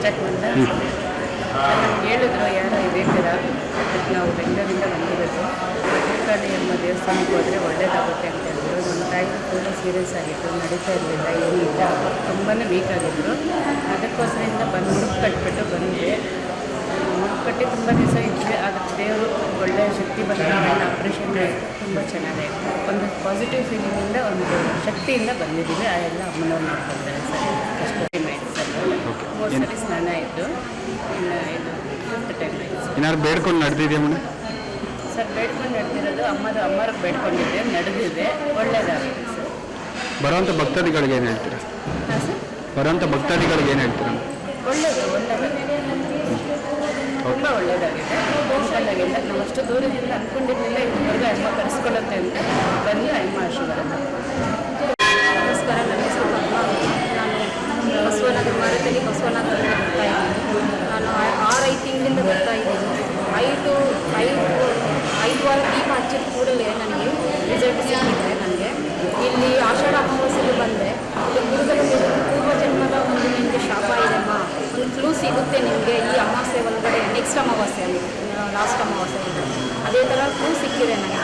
Start ಮಾಡಿದ ನಮ್ಗೆ ಹೇಳಿದ್ರು ಯಾರೋ ಇದೇ ಥರ ನಾವು ಬೆಂಗಳೂರಿಂದ ಬಂದಿರೋದು ಭದ್ರಕಾಳಿ ಎಂಬ ದೇವಸ್ಥಾನಕ್ಕೆ ಹೋದರೆ ಒಳ್ಳೇದಾಗುತ್ತೆ ಅಂತ ಹೇಳಿದ್ರು. ನಮ್ಮ ತಾಯಿ ತುಂಬ ಸೀರಿಯಸ್ ಆಗಿತ್ತು, ನಡೀತಾ ಇರಲಿಲ್ಲ, ಏನಿಲ್ಲ, ತುಂಬಾ ವೀಕ್ ಆಗಿದ್ರು. ಅದಕ್ಕೋಸ್ಕರದಿಂದ ಬಂದು ಮುಡುಕು ಕಟ್ಬಿಟ್ಟು ಬಂದೆ. ಮುಡುಕು ಕಟ್ಟಿ ತುಂಬ ದಿವಸ ಇದ್ದರೆ ಅದ್ರ ದೇವರು ಒಳ್ಳೆಯ ಶಕ್ತಿ ಬಂದ ಆಪ್ರೇಷನ್ ಆಯಿತು, ತುಂಬ ಚೆನ್ನಾಗಾಯಿತು. ಒಂದು ಪಾಸಿಟಿವ್ ಫೀಲಿಂಗಿಂದ ಒಂದು ಶಕ್ತಿಯಿಂದ ಬಂದಿದ್ದೀವಿ. ಆ ಎಲ್ಲ ಅಮ್ಮನವ್ರು ಮಾಡ್ಕೊಳ್ತಾರೆ ಸರ್. ಅಷ್ಟು ಮಾಡಿ ಸರ್ 3 ಸರಿ ಸ್ನಾನ ಆಯಿತು, ಇನ್ನು ಇದು 5th ಟೈಮ್ ಆಯಿತು ಸರ್. ಏನಾದ್ರು ಬೇಡ್ಕೊಂಡು ನಡೆದಿದೆಯಾ ಮೇಡಮ್? ಸರ್ ಬೇಡ್ಕೊಂಡು ನಡೆದಿರೋದು ಅಮ್ಮರಿಗೆ ಬೇಡ್ಕೊಂಡಿದ್ದೆ, ನಡೆದಿದೆ, ಒಳ್ಳೆಯದಾಗಿದೆ ಸರ್. ಬರುವಂಥ ಭಕ್ತಾದಿಗಳಿಗೆ ಏನು ಹೇಳ್ತೀರಾ? ಹಾಂ ಸರ್, ಬರುವಂಥ ಭಕ್ತಾದಿಗಳಿಗೆ ಏನು ಹೇಳ್ತೀರಾ? ಒಳ್ಳೆಯದಾಗಿದೆ, ತುಂಬ ಒಳ್ಳೆಯದಾಗಿದೆ. ಅಂದ್ಕೊಂಡಾಗಿಲ್ಲ, ನಾವು ಅಷ್ಟು ದೂರದಿಂದ ಅಂದ್ಕೊಂಡಿರಲಿಲ್ಲ ಇದುವರೆಗೂ ಅಮ್ಮ ಕರೆಸ್ಕೊಳ್ಳುತ್ತೆ ಅಂತ ಬಂದು ಅಮ್ಮ ಆಶೀರ್ವಾದ. ನಮಸ್ಕಾರ, ನನ್ನ ಹೆಸರು ಪದ್ಮ. ನಾನು ಬಸವನಗರ ಮಾರದಲ್ಲಿ ಬಸವನಗರದಿಂದ ಬರ್ತಾ ಇದ್ದೀನಿ. ನಾನು 6-5 ತಿಂಗಳಿಂದ ಬರ್ತಾ ಇದ್ದೀನಿ. 5 ವಾರ ದೀಪ ಹಚ್ಚಿದ ಕೂಡಲೇ ನನಗೆ ರಿಸಲ್ಟ್ ಸಿಕ್ಕಿದೆ. ನನಗೆ ಇಲ್ಲಿ ಆಷಾಢ ಅಮಾವಾಸ್ಯೆಗೆ ಬಂದೆ. ಗುರುಗಳ ಪೂರ್ವ ಜನ್ಮದ ಒಂದು ನಿಮಗೆ ಶಾಪ ಇದೆಮ್ಮ, ಒಂದು ಕ್ಲೂ ಸಿಗುತ್ತೆ ನಿಮಗೆ ಈ ಅಮಾವಾಸ್ಯೆ ಒಳಗಡೆ, ನೆಕ್ಸ್ಟ್ ಅಮಾವಾಸ್ಯೆ, ಲಾಸ್ಟ್ ಅಮಾವಾಸ್ಯೆ ಇದೆ, ಅದೇ ಥರ ಕ್ಲೂ ಸಿಕ್ಕಿದೆ ನನಗೆ.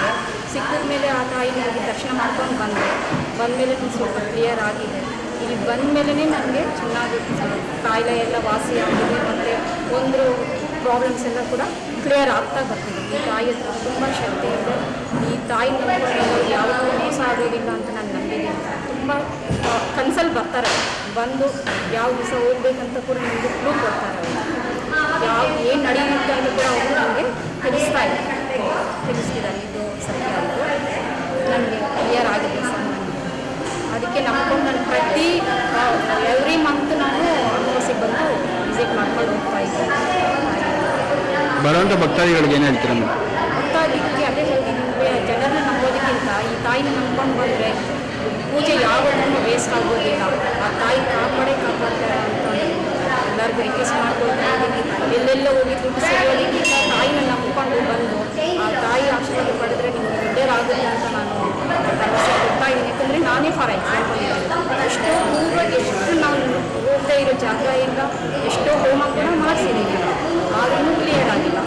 ಸಿಕ್ಕಿದ ಮೇಲೆ ಆ ತಾಯಿ ನನಗೆ ದರ್ಶನ ಮಾಡ್ಕೊಂಡು ಬಂದಮೇಲೆ ಸ್ವಲ್ಪ ಕ್ಲಿಯರ್ ಆಗಿದೆ. ಇಲ್ಲಿ ಬಂದ ಮೇಲೇ ನನಗೆ ಚೆನ್ನಾಗಿ ಕಾಯಿಲೆ ಎಲ್ಲ ವಾಸಿ ಆಗಿದೆ, ಮತ್ತು ಒಂದು ಪ್ರಾಬ್ಲಮ್ಸ್ ಎಲ್ಲ ಕೂಡ ಕ್ಲಿಯರ್ ಆಗ್ತಾ ಬರ್ತಿದೆ. ಈ ತಾಯಿ ಹತ್ರ ತುಂಬ ಶಕ್ತಿ ಇದೆ. ಈ ತಾಯಿ ನಂಬಿಕೊಂಡು ಯಾವುದೂ ಮೋಸ ಆಗೋದಿಲ್ಲ ಅಂತ ನಾನು ನಂಬಿದ್ದೀನಿ. ತುಂಬ ಕನ್ಸಲ್ಲಿ ಬರ್ತಾರೆ, ಬಂದು ಯಾವ ದಿವಸ ಹೋಗ್ಬೇಕಂತ ಕೂಡ ನನಗೆ ಕ್ಲೂ ಕೊಡ್ತಾರೆ. ಅವರು ಏನು ನಡೆಯುತ್ತೆ ಅಂತ ಕೂಡ ಅವರು ನನಗೆ ತಿಳಿಸ್ತಿದ್ದಾರೆ. ಇದು ಸತ್ಯ ಅಂತ ನನಗೆ ಕ್ಲಿಯರ್ ಆಗಿದೆ ಸರ್. ಅದಕ್ಕೆ ನಂಬ್ಕೊಂಡು ನಾನು ಪ್ರತಿ ಎವ್ರಿ ಮಂತ್ ನಾನು ಅಮಾವಾಸ್ಯೆಗೆ ಬಂದು ವಿಸಿಟ್ ಮಾಡ್ಕೊಂಡು ಹೋಗ್ತಾ ಇದ್ದೀನಿ. ಬರುವಂಥ ಭಕ್ತಾದಿಗಳಿಗೆ ಏನು ಹೇಳ್ತೀರಾ? ಭಕ್ತಾದಿಗಳಿಗೆ ಅದೇ ಹೇಳ್ತಿದ್ದೀನಿ, ಜನರನ್ನ ನಂಬೋದಕ್ಕಿಂತ ಈ ತಾಯಿನ ನಂಬ್ಕೊಂಡು ಬಂದರೆ ಪೂಜೆ ಯಾವತ್ತೂ ವೇಸ್ಟ್ ಆಗೋದಿಲ್ಲ. ಆ ತಾಯಿ ಕಾಪಾಡ್ತಾರೆ ಅಂತ ಎಲ್ಲರಿಗೂ ರಿಕ್ವೆಸ್ಟ್ ಮಾಡ್ಕೊಳ್ತಾ ಇದ್ದೀನಿ. ಎಲ್ಲೆಲ್ಲ ಹೋಗಿ ದುಡ್ಡು ಸಿಗೋದಕ್ಕಿಂತ ತಾಯಿನ ನಂಬ್ಕೊಂಡು ಬಂದು ಆ ತಾಯಿ ಆಶೀರ್ವಾದ ಪಡೆದ್ರೆ ನಿಮ್ಗೆ ಒಳ್ಳೆಯದಾಗುತ್ತೆ ಅಂತ ನಾನು ಭರವಸೆ ಕೊಡ್ತಾ ಇದ್ದೀನಿ. ಯಾಕಂದರೆ ನಾನೇ ಫಾರ್ ಎಕ್ಸಾಂಪಲ್ ಎಷ್ಟೋ ದೂರವಾಗಿ ಎಷ್ಟು ನಾವು ಹೋಗದೇ ಇರೋ ಜಾಗ ಇಲ್ಲ, ಎಷ್ಟೋ ಹೋಮ ಕೂಡ ಮಾಡಿಸಿದ್ದೀನಿ, ಆದ್ರೂ ಕ್ಲಿಯರ್ ಆಗಿಲ್ಲ.